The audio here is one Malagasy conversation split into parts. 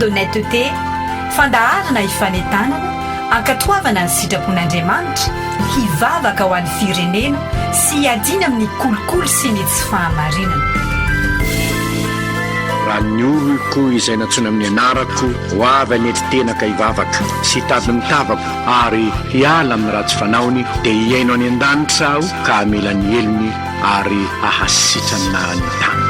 l'honnêteté fandaharana hifanentanana ankatoavana ny sitrapon'andriamanitra hivavaka ho an'ny firenena sy hiadiana amin'ny kolokolo sy ny tsy fahamarinana. raha ny oloko izay nantsona amin'ny anarako ho avy anety tenaka hivavaka sy tady mitavako ary hiala amin'ny ratsy fanaony dia hiaino any an-danitra aho ka hamela ny elony ary ahasitrana ny tany.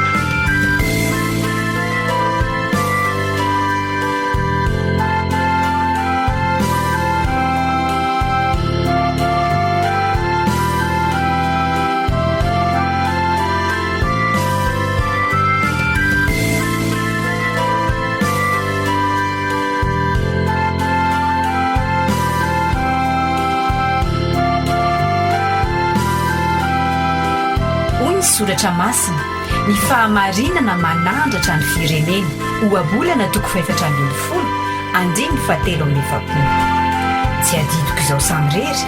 soratra masina ny fahamarinana manandratra ny firenena oabolana toko 720 andiny fatelo amin'ny efapolo. Tsy adidiko izao samirery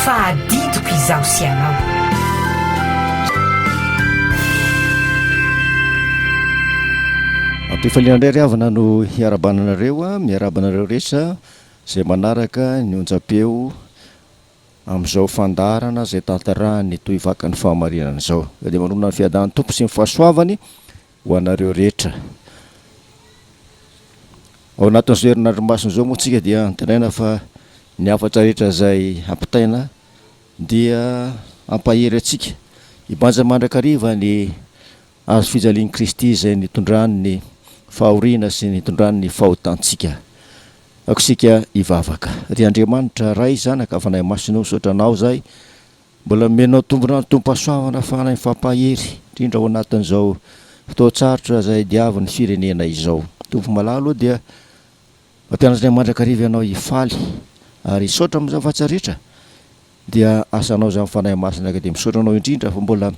fa adidiko izaho sy anao. Ampifaliana indray ry havana no hiarabananareo miarabanareo rehetra izay manaraka ny onjam-peo amin'izao fandarana izay tantarahany toy vakan'ny fahamarinana izao. Dia manonona ny fiadan'ny tompo sy ny fahasoavany ho anareo rehetra. Ao anatin'izao herinandro masina izao moa tsika dia anteraina fa ny afatra rehetra izay ampitaina dia ampahery antsika hibanja mandrakariva ny azo fijalian'i Kristy izay nitondrany ny fahoriana sy nitondrany ny fahotantsika. Akosika hivavaka. Ry Andriamanitra ray zanaka fanahy masina misotranao zay mbola menao tombonao tompo-pahasoavana fanahy fampahery indrindra ao anatin'izao fotoan-tsarotra izay diavin'ny firenena izao. Tompo malalo dia mampianatra mandrakariva ianao hifaly ary hisotra amin'ny zavatra rehetra dia asanao zany fanahy masina ka dia misotranao indrindra fa mbola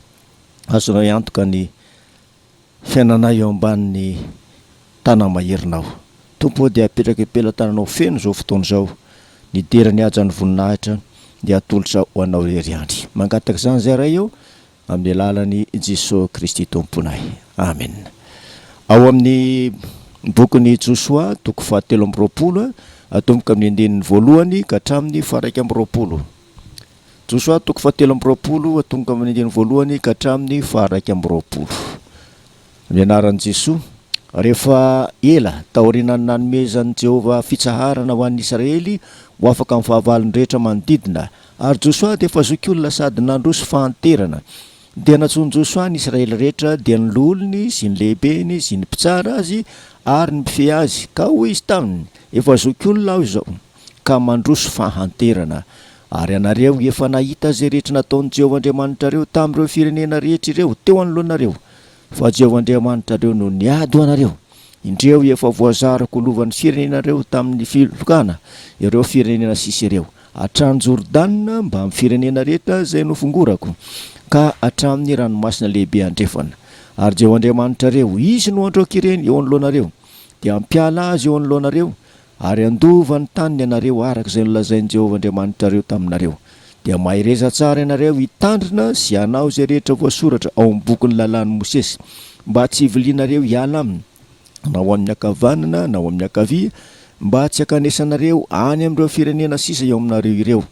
azonao iantoka ny fiainanay eo ambanin'ny tanamaherinao. Tompo dia apetraka ampelantananao feno zao fotoana zao ny derany ajan'ny voninahitra dia atolotra ho anao rery-andry. Mangataka izany zay ray eo amin'ny alalan'i Jesosy Kristy tomponay. Amen. Ao amin'ny bokin'ny Josoa toko 7:20 atomboka amin'ny andinin'ny voalohany ka hatramin'ny 1:20. Josoa toko 7:20 atomboka amin'ny andinin'ny voalohany ka hatramin'ny 1:20. Amin'ny anaran'i Jesosy. Rehefa ela taorianany nanomezan'i Jehovah fitsaharana ho an'ny Israely ho afaka amin'ny fahavalony rehetra manodidina, ary Josoa dia efa zoky olona sady nandroso fahanterana. Dia natsony Josoa ny Israely rehetra dia ny lolony sy ny lehibeny sy ny mpitsara azy ary ny mpife azy ka hoy izy taminy, efa zoky olona aho izao ka mandroso fahanterana. Ary anareo efa nahita zay rehetra nataon'i Jehovah Andriamanitrareo tamin'ireo firenena rehetra ireo teo anoloanareo. Fa Jehovah Andriamanitrareo no niady ho anareo. Indreo efa voazarako lovan'ny firenenareo tamin'ny filokana ireo firenena sisy ireo hatrany Jordanina mba amin'ny firenena rehetra izay nofongorako ka hatramin'ny ranomasina lehibe andrefana. Ary Jehovah Andriamanitrareo izy no androaka ireny eo anoloanareo dia ampiala azy eo anoloanareo ary andova ny taniny ianareo araka izay nolazain'i Jehovah Andriamanitrareo taminareo. Dia mahireza tsara ianareo hitandrina sy hanao izay rehetra voasoratra ao amin'ny bokin'ny lalàn'i Mosesy mba tsy hivilianareo hiala aminy na ho amin'ny ankavanana na ho amin'ny ankavia mba tsy hakanesanareo any amin'ireo firenena sisa eo aminareo ireo.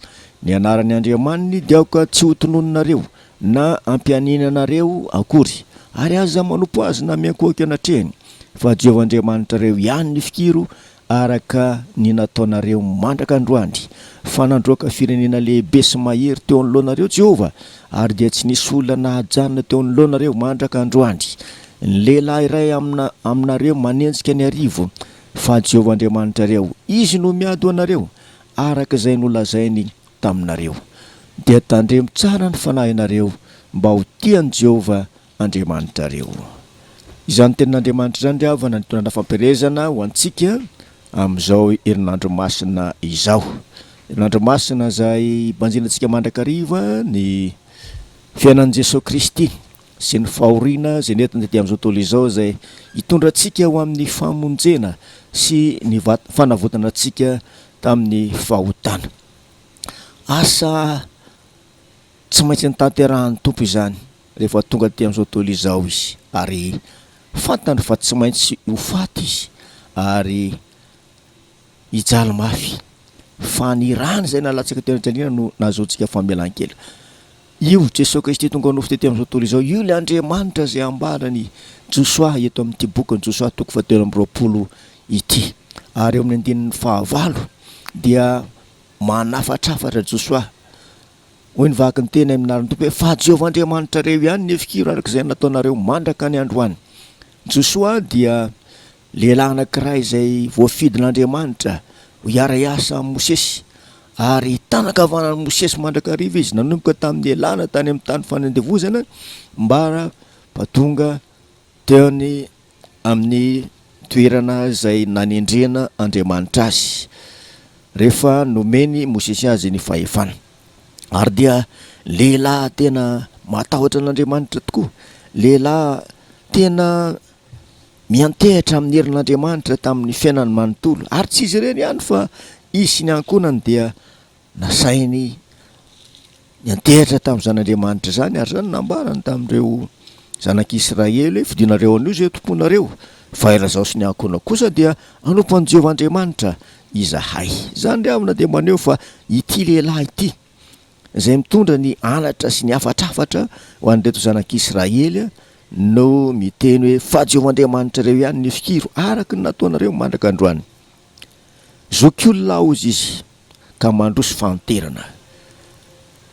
Ny anaran'ny Andriamaniny dia aoka tsy ho tonononareo na ampianinanareo akory ary aza manompo azy na miankoaka anatrehany fa Jehovah Andriamanitrareo ihany ny fikiro araka ny nataonareo mandraka androandry fa nandroaka firenena lehibe sy mahery teo anoloanareo Jehovah ary dia tsy nisy olona nahajanona teo anoloanareo mandraka androandry. Ny lehilahy iray aminareo manenjika ny arivo fa Jehovah Andriamanitrareo izy no miady ho anareo araka izay nolazainy taminareo. Dia tandremo tsara ny fanahinareo mba ho tian'i Jehovah Andriamanitrareo. Izany tenin'Andriamanitra izany ry havana ny tonana fampiarezana ho antsika amin'izao herinandro masina izao. Herinandro masina izay banjinantsika mandrakariva ny fiainan'i Jesosy Kristy sy ny fahoriana izay nentina aty amin'izao tontolo izao izay hitondra antsika ho amin'ny famonjena sy ny fanavotana antsika tamin'ny fahotana. Asa tsy maintsy ny tanterahan'ny tompo izany rehefa tonga aty amin'izao tontolo izao izy ary fantany fa tsy maintsy ho faty izy ary hijaly mafy fanirana zay nalatsaka tenajanina no nahazoantsika famelan-kely io Jesosy Kristy tonga anofo tety amin'izao tontolo izao io le Andriamanitra zay ambarany Josoa eto amin'ity boky ny Josoa 7:20 ity ary eo amin'ny andinin'ny 9 dia manafatrafatra Josoa hoy nivaky ny teny amin'nariny tompo hoe fa Jehovah Andriamanitra reo ihany ny efikiro arak'izay nataonareo mandraka ny androany. Josoa dia lehilahy anankiray izay voafidin'Andriamanitra ho hiara-iasa amin'ny Mosesy ary tanakavanan'ny Mosesy mandrakariva izy nanomboka tamin'ny elana tany amin'ny tany fanendevozana mbara patonga teony amin'ny toerana izay nanendrena Andriamanitra azy rehefa nomeny Mosesy azy ny fahefana. Ary dia lehilahy tena matahotra an'Andriamanitra tokoa, lehilahy tena miantehitra amin'ny herin'Andriamanitra tamin'ny fiainany manontolo ary tsy izy ireny ihany fa izy sy ny ankonany dia nasainy niantehitra tamin'ny zan'Andriamanitra zany ary zany nambarany tamin'ireo zanak'Israely fidinareo an'io zay tomponareo fa ilazao sy ny ankona kosa dia anompan'i Jehovah Andriamanitra izahay. Zany riavana dia maneho fa ity lehilahy ity izay mitondra ny anatra sy ny afatrafatra ho an'ireto zanak'Israely no miteny hoe fa Jehovah Andriamanitra reo ihany ny fikiro araka ny nataonareo mandraka androany. Zokiolona ozy izy ka mandroso fanterana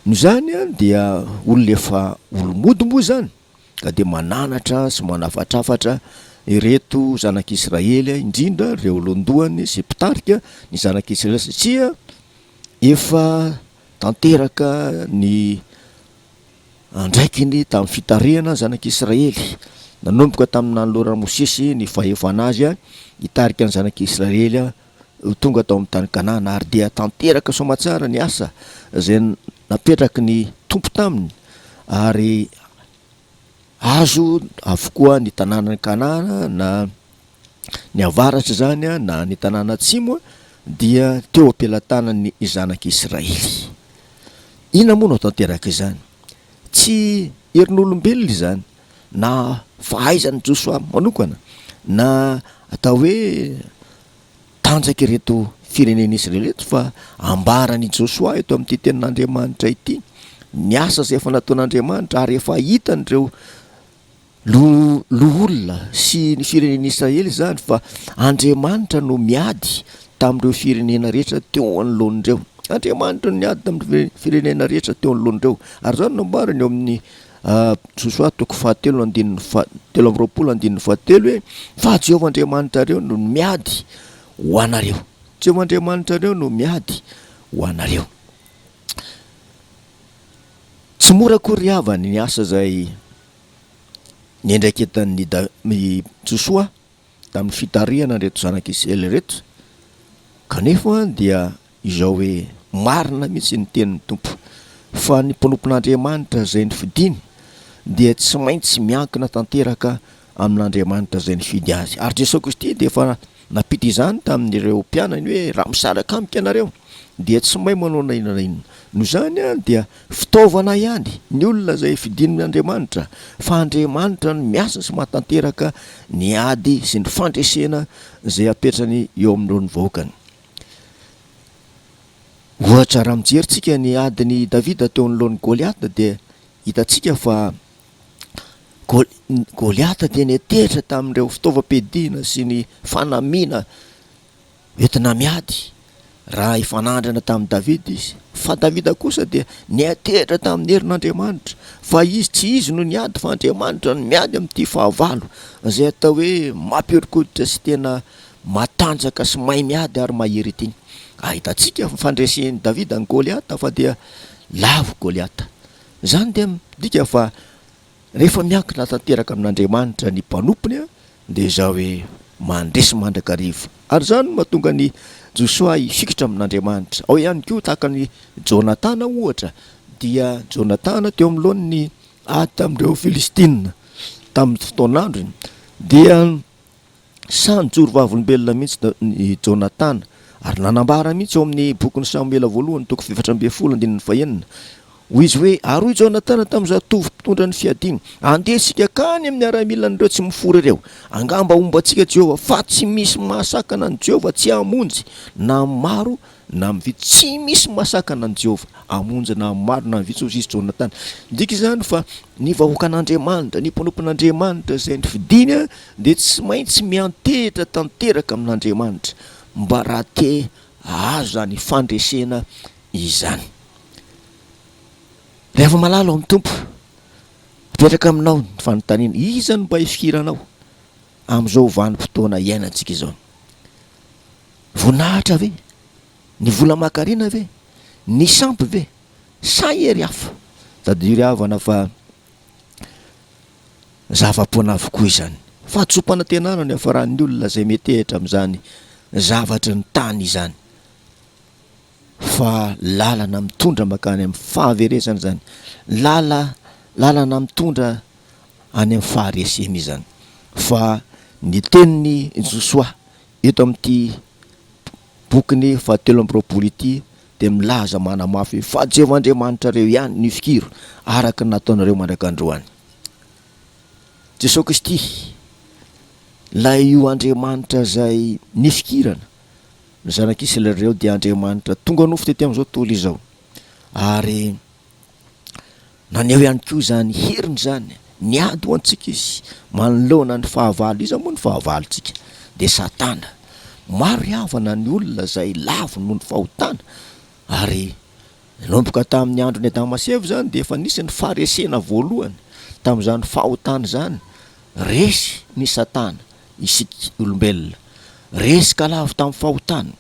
no zany dia olona efa olomody moa zany ka dia mananatra sy manafatrafatra ireto zanak'Israely indrindra reo londohany sy mpitarika ny zanak'Israely satria efa tanteraka ny andraikiny tamin'ny fitarihana zanak'Israely nanomboka tamin'ny nanolorana Mosesy ny fahefana azy hitarika ny zanak'Israely tonga tao amin'ny tany Kanana ary dia tanteraka somatsara ny asa izay napetraky ny tompo taminy ary azo avokoa ny tanàna ny Kanana na ny avaratra zany na ny tanàna atsimo dia teo ampelantanany zanak'Israely. Ina moa no tanteraka izany? Tsy herin'olombelona izany na fahaizany Josoa manokana na atao hoe tanjaka ireto firenena Israely eto fa ambarany Josoa eto amin'ity tenin'Andriamanitra ity ny asa izay efa nataon'Andriamanitra ary efa hitan'ireo olona sy ny firenena Israely zany fa Andriamanitra no miady tamin'ireo firenena rehetra teo anoloan'ireo. Andriamanitra no miady tamin'ny firenena rehetra teo anoloan'ireo ary zany no ambarany eo amin'ny Josoa 7:20 hoe fa Jehovah Andriamanitra reo no miady ho anareo. Jehovah Andriamanitra reo no miady ho anareo. Tsy mora akory havany ny asa zay niendraiketan'ny Josoa tamin'ny fitarihana reto zanak'Israely reto kanefa dia izao hoe marina mihitsy ny tenin'ny tompo fa ny mpanompon'Andriamanitra zay ny fidiny dia tsy maintsy miankina tanteraka amin'Andriamanitra zay ny fidy azy. Ary Jesosy Kristy dia efa napita izany tamin'ireo mpianany hoe raha misaraka amiko ianareo dia tsy mahay manao na inona na inona. No zany dia fitaovana ihany ny olona zay fidin'Andriamanitra fa Andriamanitra no miasa sy mahatanteraka ny ady sy ny fandresena zay apetrany eo amin'ireo ny vahoakany. Ohatra raha mijeritsika ny adiny Davida teo anoloan'ny Goliata dia hitantsika fa Goliata dia netehitra tamin'ireo fitaovam-piadiana sy ny fanamiana entina miady raha ifanandrana tamin'ny Davida izy fa Davida kosa dia netehitra tamin'ny herin'Andriamanitra fa izy tsy izy no niady fa Andriamanitra no miady amin'ity fahavalo izay atao hoe mampiorikoditra sy tena matanjaka sy mahay miady ary mahery ity. Hitantsika fandresen'i Davida ny Goliata fa dia lavo Goliata. Zany dia midika fa rehefa miankina tanteraka amin'Andriamanitra ny mpanompony dia izao hoe mandresy mandrakariva. Ary zany mahatonga ny Josoa hifikitra amin'Andriamanitra. Ao ihany koa tahaka ny Jonatana ohatra dia Jonatana teo amin'lohan'ny ny tamin'ireo Filistina tamin'ny fotoan'andro dia samy jorovavolombelona mihitsy ny Jonatana ary nanambara mihitsy eo amin'ny bokin'ny Samuela voalohany 2:12 hoy izy hoe aroy Jonatana tamin'izao tovy mpitondra ny fiadina andesika kany amin'ny ara-milan'ireo tsy mifory ireo angamba ombantsika Jehova fa tsy misy mahasakana ny Jehova tsy hamonjy na maro na mividy tsy misy mahasakana ny Jehova hamonjy na maro na mividy izy Jonatana ndika izany fa ny vahoakan'Andriamanitra ny mpanompon'Andriamanitra izay ny fidiny dia tsy maintsy miantehitra tanteraka amin'Andriamanitra mba raha te azo zany fandresena izany. Rehefa malalo amin'ny tompo apetraka aminao ny fanontaniana iza no mba hifikiranao amin'izao vanim-potoana iainantsika izao. Voninahitra ve? Ny vola makarina ve? Ny sampy ve? Sa hery hafa? Tadiry havana fa zava-poana avokoa izany. Fa tso-panantenana ny afaran'ny olona izay metehitra amin'izany zavatra ny tany izany. Fa lalana mitondra makany amin'ny fahaverezana izany. Lalana mitondra any amin'ny faharesena izany. Fa ny teniny Josoa eto amin'ity bokiny fahatelo amby roapolo ity dia milaza manamafy fa Jehova Andriamanitra reo ihany ny fikiro araka ny nataonareo mandrakandroany. Jesosy Kristy ilay io Andriamanitra izay nifikirana ny zanak'Israelyreo dia Andriamanitra tonga nofo tety amin'izao tontolo izao ary naneho ihany koa izany heriny zany niady ho antsika izy manoloana ny fahavalo izy moa ny fahavalontsika dia Satana maro havana ny olona izay lavo noho ny fahotana ary nomboka tamin'ny andro ny Adamaseva zany dia efa nisy ny faharesena voalohany tamin'izany fahotana zany resy ny Satana isika olombelona resika lavo tamin'ny fahotana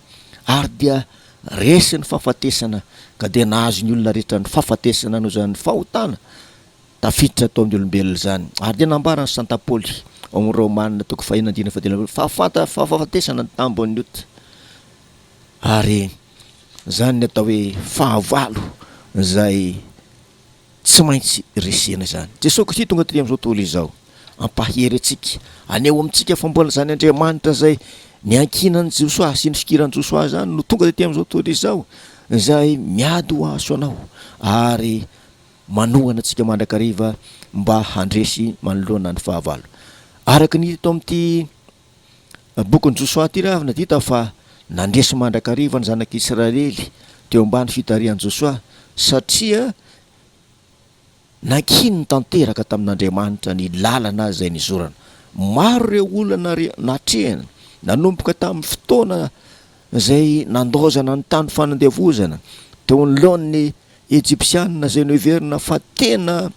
ary dia resy ny fahafatesana ka dia nahazo ny olona rehetra ny fahafatesana noho zany fahotana tafiditra tao amin'ny olombelona zany ary dia nambarany Santa Paoly ao amin'ny Romanina toko 5:11 fahafatesana ny tambon'ny ota ary zany ny atao hoe fahavalo izay tsy maintsy resena zany. Jesosy Kristy tonga ty amin'izao tontolo izao ampahery antsika aneho amintsika fa mbola zany Andriamanitra izay niankinan'ny Josoa sy ny fikiran'ny Josoa zany no tonga ty amin'izao tontolo izao izay miady ho aso anao ary manohana antsika mandrakariva mba handresy manoloana ny fahavalo. Araka ny hita amin'ity bokin'ny Josoa ty ravina dita fa nandresy mandrakariva ny zanak'Israely teo ambany fitarihan'i Josoa satria nankiny tanteraka tamin'Andriamanitra ny lalana izay nizorana. Maro ireo olona natrehana nanomboka tamin'ny fotoana izay nandozana ny tany fanandevozana teo anoloan'ny Egyptianina izay noheverina fa tena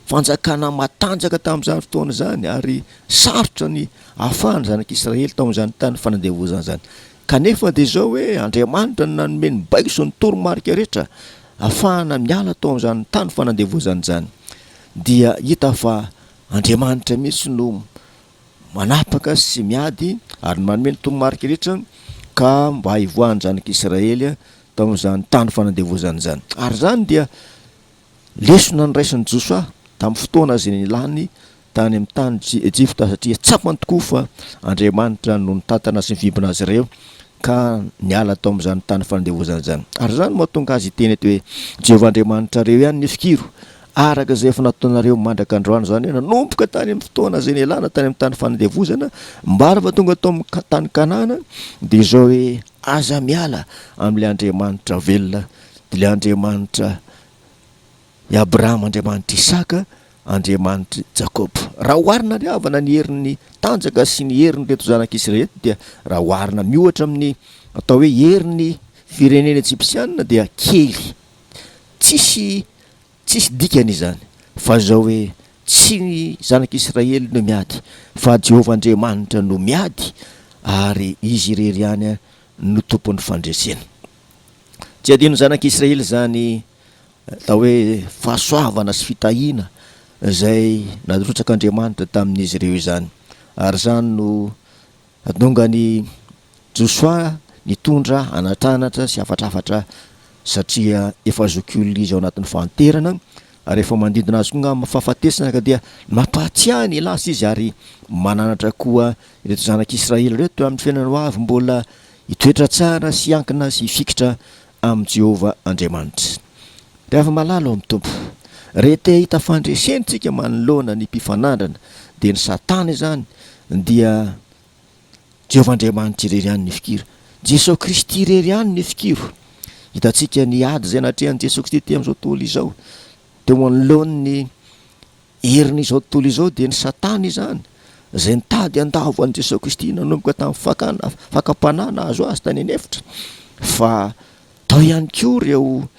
fanjakana matanjaka tamin'izany fotoana zany ary sarotra ny ahafahany zanak'Israely tao amin'izany tany fanandevozana zany. Kanefa dia zao hoe Andriamanitra ny nanome ny baiso ny toromarika rehetra ahafahana miala tao amin'izany tany fanandevozana zany dia hita fa Andriamanitra mihitsy no manapaka sy miady ary manome ny toromarika rehetra ka mba hivoahany zanak'Israely tao amin'izany tany fanandevozana zany. Ary zany dia lesona ny raisin'ny Josoa tamin'ny fotoana izay nilany tany amin'ny tany Ejipta satria tsapany tokoa fa Andriamanitra no nitantana sy nivimbina azy ireo ka niala tao amin'izany tany fanandevozana zany. Ary zany mahatonga azy teny eto hoe Jehova Andriamanitra reo ihany nifikiro araka izay efa nataonareo mandrakandroany zany hoe nanomboka tany amin'ny fotoana izay nialana tany amin'ny tany fanandevozana mba rehefa tonga tao amin'ny tany Kanana dia zao hoe aza miala amin'ilay Andriamanitra velona dia ilay Andriamanitra i Abrahama, Andriamanitra Isaka, Andriamanitra Jakoba. Raha oharina ny havana ny herin'ny tanjaka sy ny herin'ny reto zanak'Israely dia raha oharina miohatra amin'ny atao hoe herin'ny firenena Egyptianina dia kely tsisy dikany izany fa zao hoe tsy ny zanak'Israely no miady fa Jehova Andriamanitra no miady ary izy irery ihany no tompon'ny fandresena. Tsy adino zanak'Israely zany atao hoe fahasoavana sy fitahiana izay narotsak'Andriamanitra tamin'izy ireo izany ary zany no atonga ny Josoa nitondra anatranatra sy afatrafatra satria efa zokiolona izy ao anatin'ny fahanterana ary efa mandidina azy koa nga fahafatesana ka dia mampahatsiahany lasa izy ary mananatra koa ireto zanak'Israely reto amin'ny fiainana ho avy mbola hitoetra tsara sy ankina sy hifikitra amin'ny Jehova Andriamanitra. rehefa malalo amin'ny tompo rete hita fandresentsika manoloana ny mpifanandrana dia ny satana zany dia Jehovahandriamanitra irery any ny fikiro, Jesosy Kristy irery any ny fikiro. Hitantsika ny ady zay natrehan'i Jesosy Kristy ty amin'izao tontolo izao, teo manoloan'ny herin'izao tontolo izao dia ny satana izany zay nitady andavo an'i Jesosy Kristy nanomboka tamin'ny fakam-panana azo azy tany anefitra. Fa tao ihany koa reo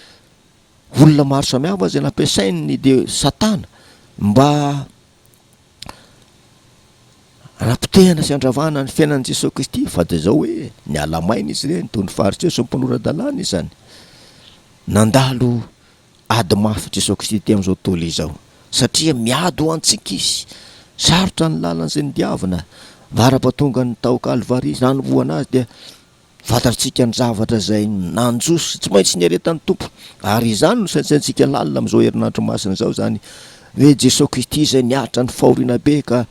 olona maro samihafa zay nampiasainy de satana mba rapitehana sy andravana ny fiainan'i Jesosy Kristy. Fa de zao hoe ny alamaina izy ireny toy ny fariseo sy mpanora-dalàna izany nandalo ady mafy Jesosy Kristy ty amin'izao tontolo izao, satria miady ho antsika izy, sarotra ny lalan'izay nidiavana vara-pahatonga ny tao Kalvari nanovoana azy dia fantatsika ny zavatra zay nanjosy tsy maintsy niaretan'ny tompo. Ary izany no saintsaintsika lalina amin'izao herinandro masina zao zany hoe Jesosy Kristy zay niatra ny fahoriana be ka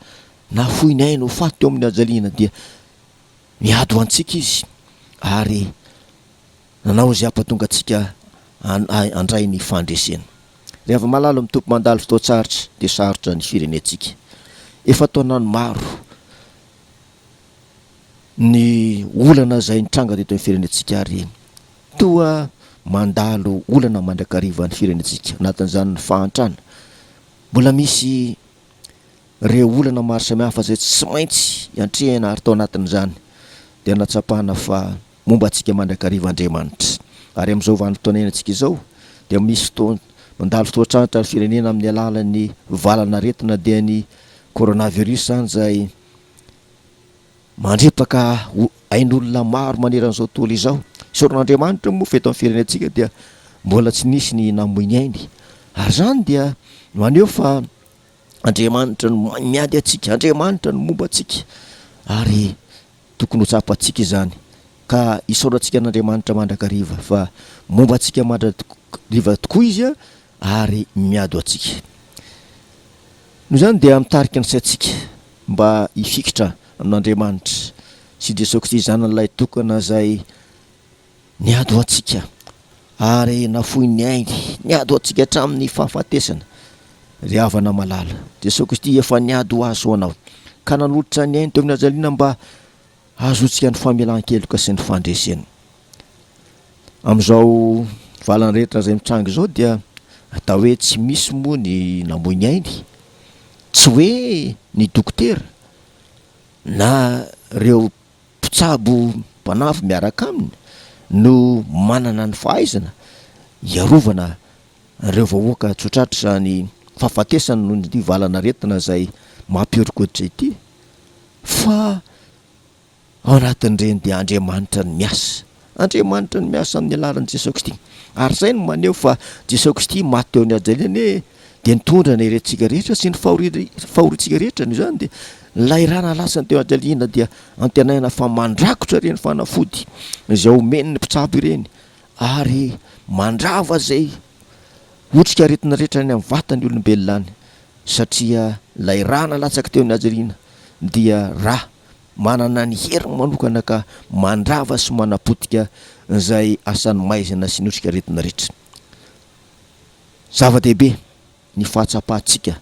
nafoy ny ainy ho faty teo amin'ny ajaliana dia miady ho antsika izy ary nanao izay ampatonga antsika andray ny fandresena. Rehefa malalo amin'ny tompo mandalo fotoan-tsarotra dia sarotra ny firenentsika. Efa taonany maro ny olana zay nitranga teto amin'ny firenentsika ary toa mandalo olana mandrakariva ny firenentsika. Anatin'izany ny fahantrana mbola misy reo olana maro samihafa zay tsy maintsy antrehana ary tao anatin'izany dia natsapana fa momba antsika mandrakariva Andriamanitra. Ary amin'izao vanim-potoana iainantsika izao dia misy fotoana mandalo fotoan-tranotra ny firenena amin'ny alalan'ny valanaretina dia ny coronavirus zany zay mandrepaka ain'olona maro maneran'izao tontolo izao. Soron'Andriamanitra moa feto amin'ny firenentsika dia mbola tsy nisy ny namoiny ainy, ary zany dia maneho fa Andriamanitra no miady atsika, Andriamanitra no momba atsika ary tokony ho tsapantsika izany ka isaorantsika an'Andriamanitra mandrakariva fa momba atsika mandrakariva tokoa izy ary miady atsika. No zany dia mitarika ny saintsika mba hifikitra amin'Andriamanitra sy Jesosy Kristy zanan'ilay tokana zay niady ho antsika ary nafoy ny ainy, niady ho antsika hatramin'ny fahafatesana. Ry havana malala, Jesosy Kristy efa niady ho azy ho anao ka nanolotra ny ainy teo amin'ny ajaliana mba azotsika ny famelan-keloka sy ny fandresena. Amin'izao valana rehetra zay mitranga izao dia atao hoe tsy misy moa ny namoiny ainy, tsy hoe ny dokotera na reo mpitsabo mpanafy miaraka aminy no manana ny fahaizana iarovana reo vahoaka tsotratra zany fahafatesana noho ny valana retina zay mampiorikoditra ity, fa ao anatin'ireny dia Andriamanitra ny miasa, Andriamanitra ny miasa amin'ny alalan'i Jesosy Kristy. Ary zay no maneho fa Jesosy Kristy maty teo amin'ny ajaliana dia nitondra ny herentsika rehetra sy ny fahorintsika rehetra. Ny zany dia lairana lasany teo ajaliana dia antenaina fa mandrakotra ireny fanafody izay omeny ny mpitsabo ireny ary mandrava zay otrika aretina rehetra ny amin'ny vatany olombelona any, satria lairana latsaka teo amin'ny ajaliana dia raha manana ny heriny manokana ka mandrava sy manapotika izay asany maizina sy ny otrika aretina rehetra. Zava-dehibe ny fahatsapahantsika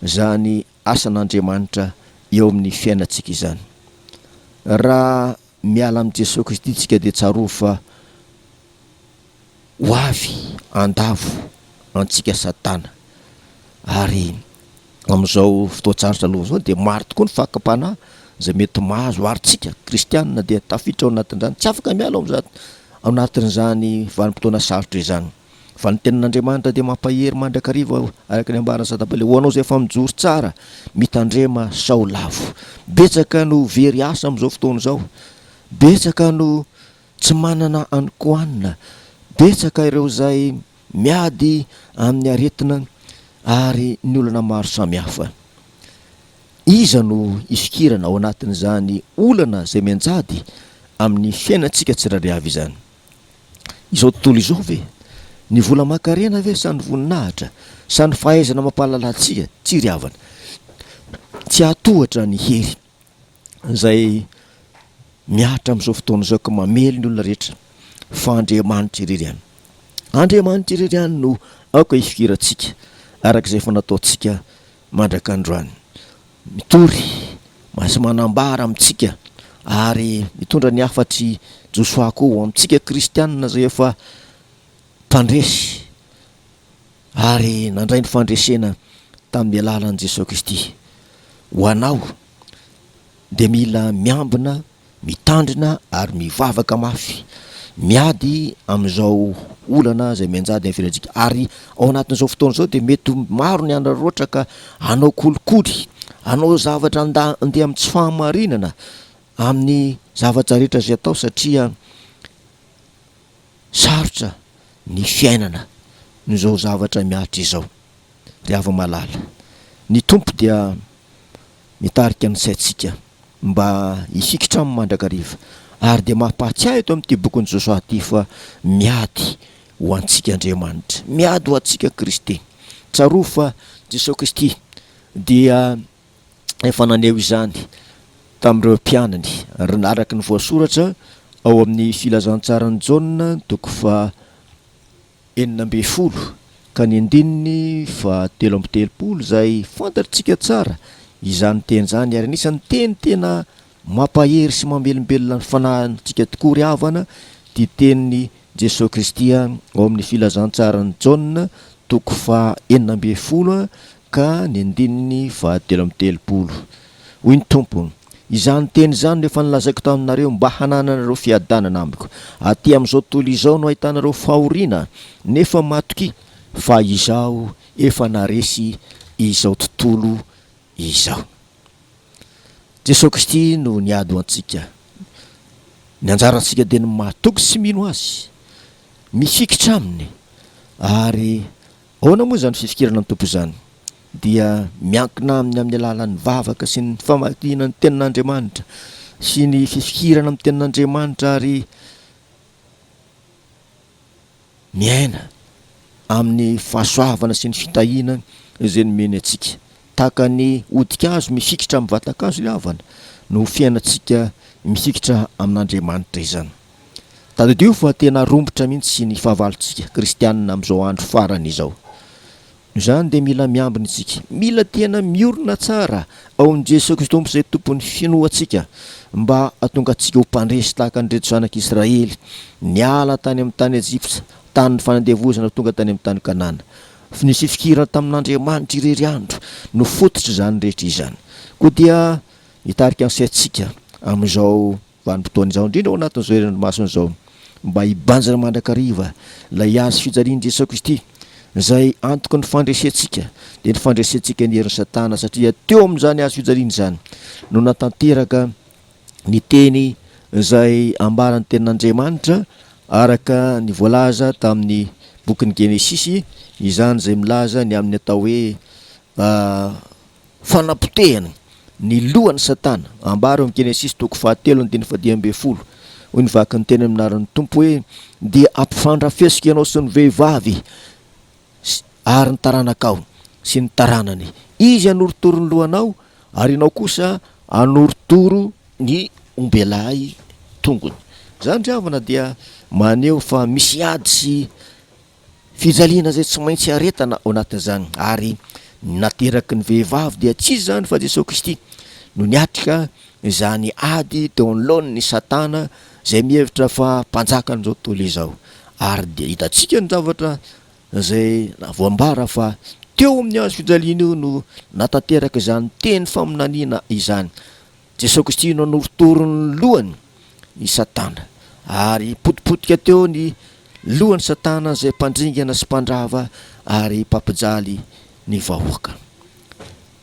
zany asan'Andriamanitra eo amin'ny fiainantsika izany. Raha miala amin'i Jesosy Kristy tsika dia tsaroa fa ho avy andavo antsika satana. Ary amin'izao fotoan-tsarotra aloha zao dia maro tokoa ny fakam-panahy zay mety mahazo arytsika kristianina dia tafiditra ao anatin'izany, tsy afaka miala ao anatin'izany vanim-potoana sarotra izany. Fa ny tenin'Andriamanitra dia mampahery mandrakariva araka ny ambarana Satabale, ho anao zay efa mijory tsara mitandrema sao lavo. Betsaka no very asa amin'izao fotoana izao, betsaka no tsy manana anikoanina, betsaka ireo zay miady amin'ny aretina ary ny olana maro samihafa. Iza no ifikirana ao anatin'izany olana zay mianjady amin'ny fiainantsika tsirairay avy izany. Izao tontolo izao ve ny vola makarena ve sa ny voninahitra sa ny fahaizana mampahalalantsika? Tsy ry havana, tsy atohatra ny hery zay miatra amin'izao fotoana izao ka mamely ny olona rehetra fa Andriamanitra irery ihany. andriamanitra irery any no aoka ifikirantsika arak'izay fa nataontsika mandrak'androany. Mitory masy manambara amintsika ary mitondra ny afatry josoako amintsika kristianina zay efa mpandresy ary nandray ny fandresena tamin'ny alalan'i Jesosy Kristy. Ho anao de mila miambina, mitandrina ary mivavaka mafy, miady amin'izao olana zay mianjady amin'ny firentsika. Ary ao anatin'izao fotoana izao de mety maro ny andraroatra ka anao kolikoly, anao zavatra andeha amin'ny tsy fahamarinana amin'ny zavatra rehetra zay atao satria sarotra ny fiainana n'izao zavatra miatra izao. Ry hava malala, ny tompo dia mitarika ny saintsika mba hisikitra amin'ny mandrakariva ary de mampahatsiahy eto amin'ity bokin'ny Josua ty fa miady ho antsika Andriamanitra, miady ho antsika Kristy. Tsaroa fa Jesosy Kristy dia efa naneho izany tamin'ireo mpianany araky ny voasoratra ao amin'ny filazantsarany Jaona toko fa 9 ka ny andininy fa 13 zay fantatritsika tsara izany teny zany ary anisan'ny teny tena mampahery sy mamelombelona ny fanahintsika tokoa ry havana ty tenin'ny Jesosy Kristy ao amin'ny filazantsarany Jaona toko fa 9 ka ny andininy fa 13. Hoy ny tompony, izany teny zany rehefa nilazaiko taminareo mba hananareo fiadanana amiko. Aty amin'izao tontolo izao no ahitanareo fahoriana, nefa matoky fa izao efa naresy izao tontolo izao. Jesosy Kristy no niady ho antsika. Ny anjarantsika dia ny matoky sy mino azy, mifikitra aminy. Ary ahoana moa zany fifikirana ny tompo zany? Dia miankina amin'ny alalan'ny vavaka sy ny famakiana ny tenin'Andriamanitra sy ny fifikirana amin'ny tenin'Andriamanitra ary miaina amin'ny fahasoavana sy ny fitahiana izay nomeny antsika. Tahaka ny hodikazo mifikitra amin'ny vatakazo ry havana no fiainantsika mifikitra amin'Andriamanitra izany. Tadidio fa tena rombotra mihitsy ny fahavalontsika kristianina amin'izao andro farany izao. Izany de mila miambina isika, mila tena miorina tsara ao amin'i Jesosy Kristy tompo izay tompon'ny finoantsika mba hahatonga antsika ho mpandresy tahaka ny reto zanak'Israely niala tany amin'ny tany Ejipta, tany fanandevozana tonga tany amin'ny tany Kanana. Ny fifikirana tamin'Andriamanitra irery andro no fototra zany rehetra izany. Koa dia hitarika ny saintsika amin'izao vanim-potoana izao, indrindra ao anatin'izao heranymasina izao, mba hibanjana mandrakariva lay azy fijalian'i Jesosy Kristy zay antoko ny fandresentsika de ny fandresentsika ny herin'ny Satana, satria teo amin'izany azo fijaliana zany no natanteraka ny teny zay ambaran'ny tenin'Andriamanitra araka ny voalaza tamin'ny bokin'ny Genesisy, izany zay milaza ny amin'ny atao hoe fanapotehana ny lohan'ny Satana. Ambara amin'ny Genesisy toko fa 7:10. Hoy ny vaky ny teny aminaran'ny tompo hoe dia ampifandrafesika ianao sy ny vehivavy ary ny taranakao sy ny taranany. Izy anoritoro ny lohanao ary ianao kosa anoritoro ny ombelahy tongony. Zany ry havana dia maneho fa misy ady sy fijaliana zay tsy maintsy aretana ao anatin'izany. Ary nateraky ny vehivavy dia tsisy zany fa Jesosy Kristy no niatrika izany ady teo anoloan'ny Satana zay mihevitra fa mpanjaka an'izao tontolo izao. Ary dia hitantsika ny zavatra zay voambara fa teo amin'ny azo fijaliana io no natanteraka izany teny faminaniana izany. Jesosy Kristy no anoritoro ny lohany i Satana ary potipotika teo ny lohan'ny Satana zay mpandringana sy mpandrava ary mpampijaly ny vahoaka.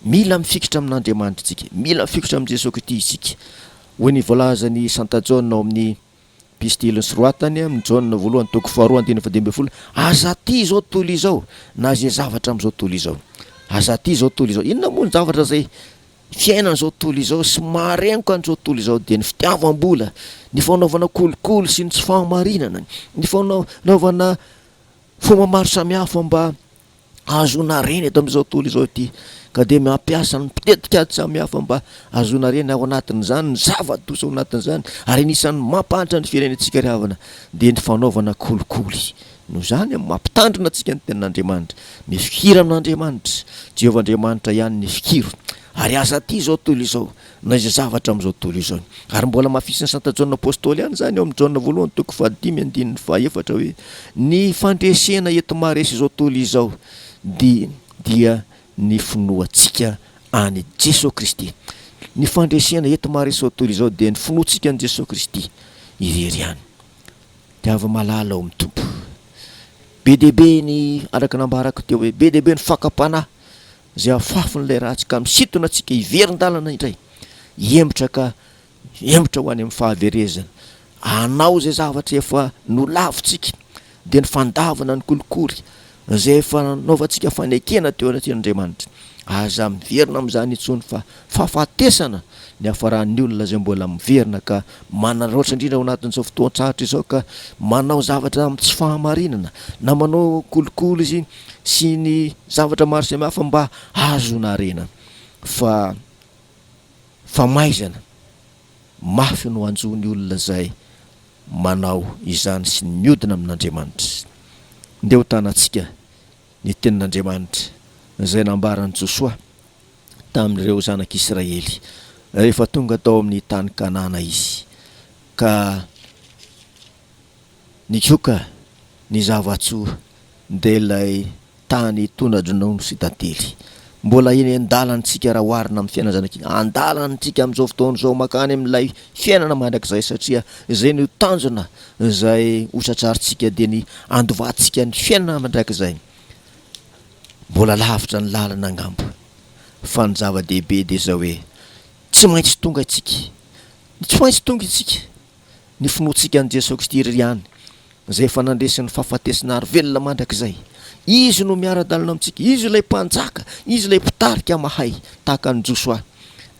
Mila mifikitra amin'Andriamanitra isika, mila mifikitra amin'i Jesosy Kristy isika. Hoy ny voalazany Santa Jaona ao amin'ny pistiliny soratany amin'ny Jaona voalohany toko 2:12, aza ty zao tontolo izao na zay zavatra amin'izao tontolo izao. Aza ty zao tontolo izao. Inona moa ny zavatra zay fiainana zao tontolo izao sy maharengoka an'izao tontolo izao? Dia ny fitiavam-bola, ny fanaovana kolikoly sy ny tsy fahamarinana, ny fanaovana fomba maro samihafa mba azona reny eto amin'izao tontolo izao ity, ka de mampiasa ny mpitetikady samihafa mba azona reny ao anatin'izany ny zava-dosa ao anatin'izany. Ary anisan'ny mampahatra ny firenentsika ry havana de ny fanaovana kolikoly, no zany mampitandrina antsika ny tenin'Andriamanitra, ny fikira amin'Andriamanitra. Jehovah'Andriamanitra ihany ny fikiro, ary aza ty zao tontolo izao na izay zavatra amin'izao tontolo izao. Ary mbola mahafisiny Santa Jaona apôstôly ihany zany eo amin'ny Jaona voalohany toko 5:4 hoe ny fandresena eto maresy izao tontolo izao dia ny finoantsika any Jesosy Kristy. Ny fandresena eto maresy izao tontolo izao dia ny finoantsika any Jesosy Kristy irery ihany. Tiava malala ao amin'ny tompo. Be dehibe ny araka nambarako teo hoe be dehibe ny fakapanahy zay afafon'ilay rahantsika misintona antsika hiverin-dalana indray, hembotra ho any amin'ny fahaverezana. Anao zay zavatra efa nolavintsika dia ny fandavana ny kolikoly zay efa nanaovantsika fanekena teo anatin'Andriamanitra. Aza miverina amin'izany intsony fa fahafatesana ny hafaran'ny olona zay mbola miverina ka manaroatra indrindra ao anatin'izao fotoan-tsahatra izao ka manao zavatra amin'ny tsy fahamarinana na manao kolikoly izy sy ny zavatra maro samihafa mba azona rena fa maizana mafy no anjony olona zay manao izany sy ny miodina amin'Andriamanitra. Ndeha ho tanantsika ny tenin'Andriamanitra zay nambarany Josoa tamin'ireo zanak'Israely rehefa tonga tao amin'ny tany Kanana izy ka nikoka ny zavatsoa dia ilay tany tonadronono sy tantely. Mbola eny an-dalantsika raha oharina amin'ny fiainana zanak'iny, an-dalantsika amin'izao fotoana izao makany amin'ilay fiainana mandrakizay satria zay ny tanjona zay hotratrarintsika dia ny andovatsika ny fiainana mandrakizay. Mbola lavitra ny lalana angambo fa ny zava-dehibe dia zao hoe tsy maintsy tonga itsika ny finoantsika an' Jesosy Kristy irery ihany zay efa nandresiny fahafatesana ary velona mandrakizay. Izy no miara-dalana amintsika, izy ilay mpanjaka, izy ilay mpitarika mahay tahaka ny Josoa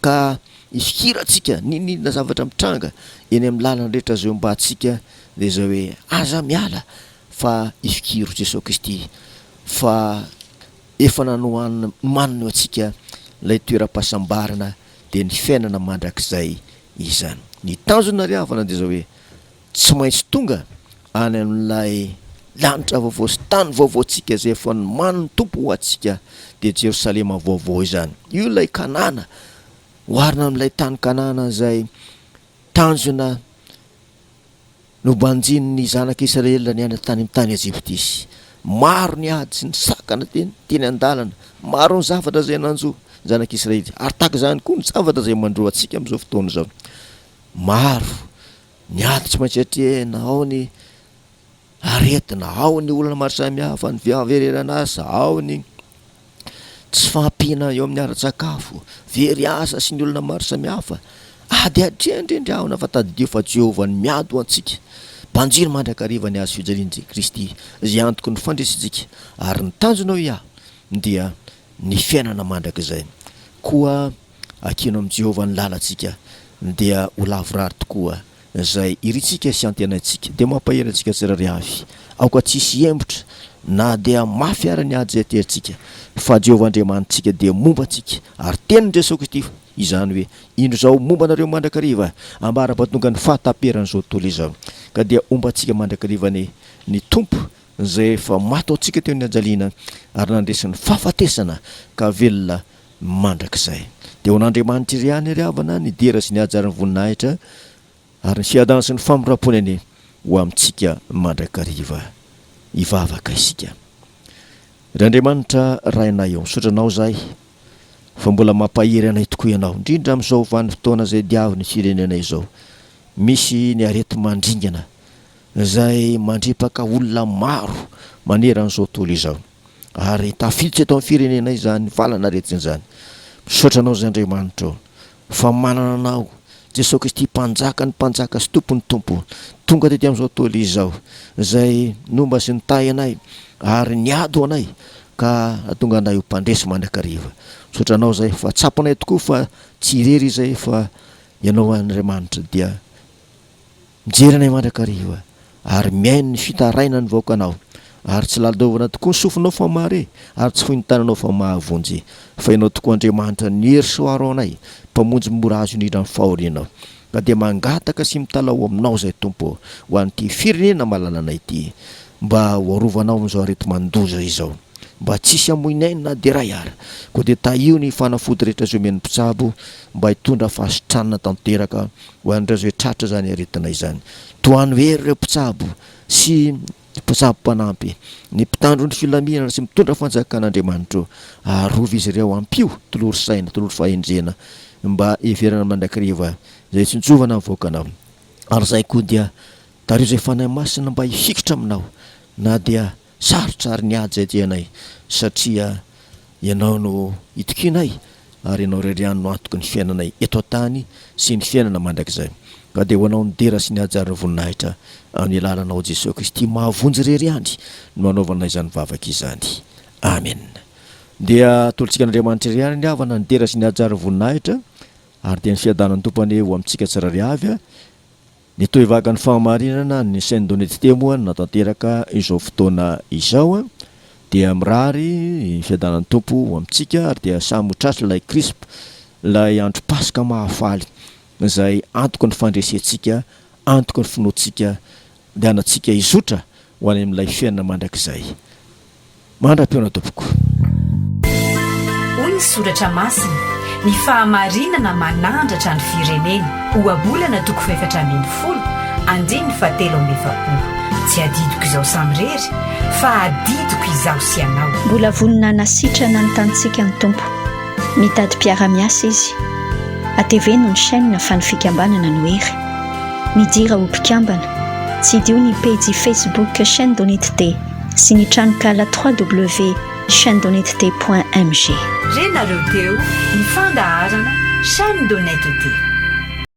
ka ifikirantsika ninina zavatra mitranga eny amin'ny lalana rehetra zay mba atsika dia zao hoe aza miala fa ifikiro Jesosy Kristy fa efa manony atsika ilay toeram-pahasambarana dia ny fiainana mandrakizay izany. Ny tanjona ry havana dia zao hoe tsy maintsy tonga any amin'ilay lanitra vaovao sy tany vaovaotsika zay efa manony tompo ho atsika dia Jerosalema vaovao izany. Io ilay Kanana oharina amin'ilay tany Kanana zay tanjona nobanjin'ny zanak'Israela ny any tany amin'ny tany Ejiptisy. Maro ny ady sy ny sakana teny an-dalana, maro ny zavatra zay nanjo zanak'Israely ary tahaka izany koa ny zavatra zay mandro atsika amin'izao fotoana izao. Maro ny ady tsy maintsy atrehana, ao ny aretina, ao ny olona maro samihafa, ny viavererana asa, ao ny tsy fahampiana eo amin'ny ara-tsakafo, very asa sy ny olona maro samihafa. Ady atrehindrindra ao na fa tadidio fa Jehovah ny miado antsika. Banjiro mandrakariva ny azo fijalian'i Kristy zay antoko ny fandresitsika ary ny tanjona ia dia ny fiainana mandrakizay. Koa akino amin'i Jehovah ny lalantsika dia ho lavorary tokoa zay iritsika sy antenaitsika dia mampahery antsika tsirairay avy aoka tsisy hembotra na dia mafy ara ny ady zay teritsika fa Jehovah Andriamanitsika dia momba antsika ary tenin' Jesosy Kristy izany hoe indro zao momba anareo mandrakariva ambara-pahatonga ny fahataperan'izao tontolo izao ka dia omba antsika mandrakariva ny tompo zay efa mataontsika teo ny ajaliana ary nandresiny fahafatesana ka velona mandrakizay. Dia ho n'Andriamanitra iry ihany ry havana ny dera sy ny ajarany voninahitra ary ny fiadana sy ny famorapony ane ho amintsika mandrakariva hivavaka isika. Ry Andriamanitra rainay eo misotranao zay fa mbola mampahery anay tokoa ianao indrindra amin'izao vanim-potoana zay diavy ny firenenay izao. Misy ny arety mandringana zay mandrepaka olona maro maneran'izao tontolo izao ary tafiditra eto amin'ny firenenay zany valana aretina zany. Misotranao zay Andriamanitra fa manana anao Jesosy Kristy mpanjaka ny mpanjaka sy tompo ny tompo tonga tety amin'izao tontolo izao zay nomba sy nitahy anay ary niado anay ka atonga anay ho mpandresy mandrakariva. Misotranao zay fa tsapanay tokoa fa tsy irery izay fa ianao Andriamanitra dia mijery anay mandrakariva ary miaino ny fitaraina ny vaokanao ary tsy lalodovana tokoa ny sofinao fa mare ary tsy fohy ny tananao fa mahavonjy fa ianao tokoa Andriamanitra ny hery soaro anay mpamonjy mora azo indrindra ny fahorianao ka dia mangataka sy mitalao aminao zay tompo ho an'ity firenena mahalala anay ity mba hoarovanao am'izao arety mandoza izao, mba tsisy amoinay na de ray ara, koa de taio ny fanafody rehetra zao men'ny mpitsabo mba hitondra fahasitranana tanteraka ho an'ireo zay tratra zany aretinay zany. Toany hery ireo mpitsabo sy mpitsabo mpanampy, ny mpitandro ny filaminana sy mitondra fanjakan'Andriamanitra, arovy izy ireo ampio toloro saina, toloro fahendrena mba everana mandrakariva zay tsintsovana mivoakanao. Ary zay koa dia tario zay fanahy masina mba hifikitra aminao, na dia sarotra ary ny ady zay tianay, satria ianao no itokinay ary ianao reriany no antoky ny fiainanay eto an-tany sy ny fiainana mandrakizay. Ka dia ho anao nidera sy ny hajarana voninahitra amin'ny alalanao Jesosy Kristy mahavonjy reriany no manaovanay izany vavaka izany. Amen. Dia tolotsika n'Andriamanitra reriany ny havana nidera sy ny hajarana voninahitra, ary dia ny fiadanan'ny tompany ho amintsika tsirairay avy ny tohivaka ny fahamarinana ny chaîne d'honnêteté moa natanteraka izao fotoana izao dia mirary fiadanan'ny tompo ho amintsika, ary dia samy tratra ilay krispa, ilay andro pasika mahafaly izay antoka ny fandresentsika, antoka ny finoantsika dia anatsika izotra ho any amin'ilay fiainana mandrakizay. Mandra-peona tompoko. Hoy ny soratra masina, ny fahamarinana manandratra ny firenena, ohabolana 240 andiny 720. Tsy adidiko izao samy rery fa adidiko izaho sy anao. Mbola vonina nasitrana ny tantsika ny tompo, mitady mpiara-miasa izy. Ateveno ny chaîne fa ny fikambanana no hery, midira ho mpikambana, tsy dio ny page Facebook chaîne d'honnêteté sy ny tranokala www.chaîne-d'honnêteté.mg. Renareo teo ny fandaharana chaîne d'honnêteté.